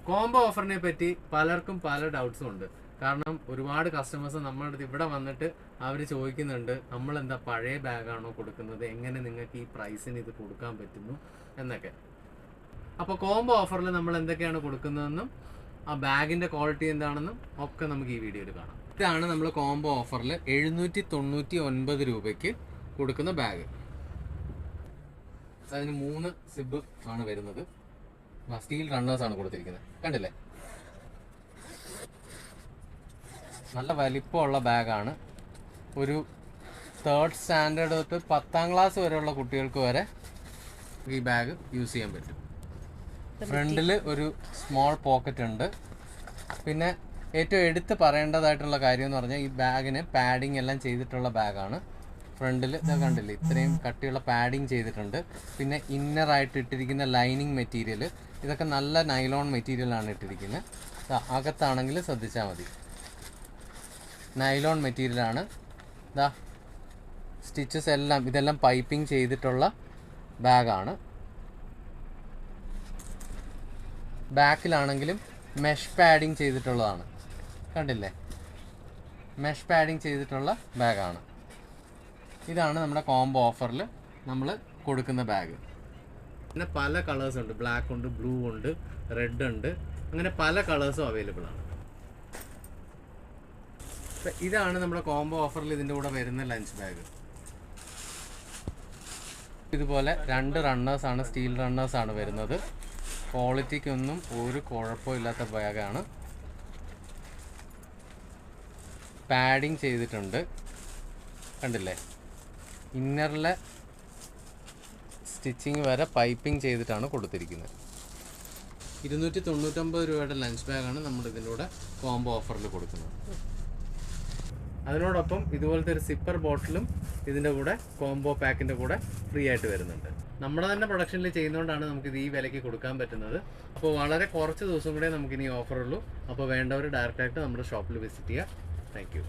Combo ഓഫറിനെ പറ്റി പലർക്കും പല ഡൗട്ട്സും ഉണ്ട്. കാരണം ഒരുപാട് കസ്റ്റമേഴ്സ് നമ്മുടെ അടുത്ത് ഇവിടെ വന്നിട്ട് അവർ ചോദിക്കുന്നുണ്ട്, നമ്മളെന്താ പഴയ ബാഗാണോ കൊടുക്കുന്നത്, എങ്ങനെ നിങ്ങൾക്ക് ഈ പ്രൈസിന് ഇത് കൊടുക്കാൻ പറ്റുന്നു എന്നൊക്കെ. അപ്പോൾ കോംബോ ഓഫറിൽ നമ്മൾ എന്തൊക്കെയാണ് കൊടുക്കുന്നതെന്നും ആ ബാഗിൻ്റെ ക്വാളിറ്റി എന്താണെന്നും ഒക്കെ നമുക്ക് ഈ വീഡിയോയിൽ കാണാം. ഇതാണ് നമ്മൾ കോംബോ ഓഫറിൽ 799 രൂപയ്ക്ക് കൊടുക്കുന്ന ബാഗ്. അതിന് 3 സിബ് ആണ് വരുന്നത്. സ്റ്റീൽ റണ്ണേഴ്സ് ആണ് കൊടുത്തിരിക്കുന്നത്, കണ്ടില്ലേ? നല്ല വലിപ്പമുള്ള ബാഗാണ്. ഒരു 3rd സ്റ്റാൻഡേർഡ് തൊട്ട് 10ാം ക്ലാസ് വരെയുള്ള കുട്ടികൾക്ക് വരെ ഈ ബാഗ് യൂസ് ചെയ്യാൻ പറ്റും. ഫ്രണ്ടിൽ ഒരു സ്മോൾ പോക്കറ്റ് ഉണ്ട്. പിന്നെ ഏറ്റവും എടുത്ത് പറയേണ്ടതായിട്ടുള്ള കാര്യം എന്ന് പറഞ്ഞാൽ ഈ ബാഗിന് പാഡിങ് എല്ലാം ചെയ്തിട്ടുള്ള ബാഗാണ്. ഫ്രണ്ടിൽ ഇത് കണ്ടില്ലേ, ഇത്രയും കട്ടിയുള്ള പാഡിങ് ചെയ്തിട്ടുണ്ട്. പിന്നെ ഇന്നറായിട്ട് ഇട്ടിരിക്കുന്ന ലൈനിങ് മെറ്റീരിയൽ ഇതൊക്കെ നല്ല നൈലോൺ മെറ്റീരിയലാണ് ഇട്ടിരിക്കുന്നത്. അകത്താണെങ്കിൽ ശ്രദ്ധിച്ചാൽ മതി, നൈലോൺ മെറ്റീരിയലാണ്. ഇതാ സ്റ്റിച്ചസ് എല്ലാം ഇതെല്ലാം പൈപ്പിംഗ് ചെയ്തിട്ടുള്ള ബാഗാണ്. ബാക്കിലാണെങ്കിലും മെഷ് പാഡിങ് ചെയ്തിട്ടുള്ളതാണ്, കണ്ടില്ലേ? മെഷ് പാഡിങ് ചെയ്തിട്ടുള്ള ബാഗാണ്. ഇതാണ് നമ്മുടെ കോംബോ ഓഫറിൽ നമ്മൾ കൊടുക്കുന്ന ബാഗ്. പിന്നെ പല കളേഴ്സ് ഉണ്ട്, ബ്ലാക്ക് ഉണ്ട്, ബ്ലൂ ഉണ്ട്, റെഡ് ഉണ്ട്, അങ്ങനെ പല കളേഴ്സും അവൈലബിൾ ആണ്. ഇതാണ് നമ്മുടെ കോംബോ ഓഫറിൽ ഇതിൻ്റെ കൂടെ വരുന്ന ലഞ്ച് ബാഗ്. ഇതുപോലെ 2 റണ്ണേഴ്സാണ്, സ്റ്റീൽ റണ്ണേഴ്സാണ് വരുന്നത്. ക്വാളിറ്റിക്കൊന്നും ഒരു കുഴപ്പമില്ലാത്ത ബാഗാണ്. പാഡിങ് ചെയ്തിട്ടുണ്ട്, കണ്ടില്ലേ? ഇന്നറിലെ സ്റ്റിച്ചിങ് വരെ പൈപ്പിംഗ് ചെയ്തിട്ടാണ് കൊടുത്തിരിക്കുന്നത്. 299 രൂപയുടെ ലഞ്ച് ബാഗാണ് നമ്മൾ ഇതിൻ്റെ കൂടെ കോംബോ ഓഫറിൽ കൊടുക്കുന്നത്. അതിനോടൊപ്പം ഇതുപോലത്തെ ഒരു സിപ്പർ ബോട്ടിലും ഇതിൻ്റെ കൂടെ കോംബോ പാക്കിൻ്റെ കൂടെ ഫ്രീ ആയിട്ട് വരുന്നുണ്ട്. നമ്മുടെ തന്നെ പ്രൊഡക്ഷനിൽ ചെയ്യുന്നതുകൊണ്ടാണ് നമുക്കിത് ഈ വിലയ്ക്ക് കൊടുക്കാൻ പറ്റുന്നത്. അപ്പോൾ വളരെ കുറച്ച് ദിവസം കൂടെ നമുക്കിനി ഓഫറുള്ളൂ. അപ്പോൾ വേണ്ടവർ ഡയറക്റ്റായിട്ട് നമ്മുടെ ഷോപ്പിൽ വിസിറ്റ് ചെയ്യുക. Thank you.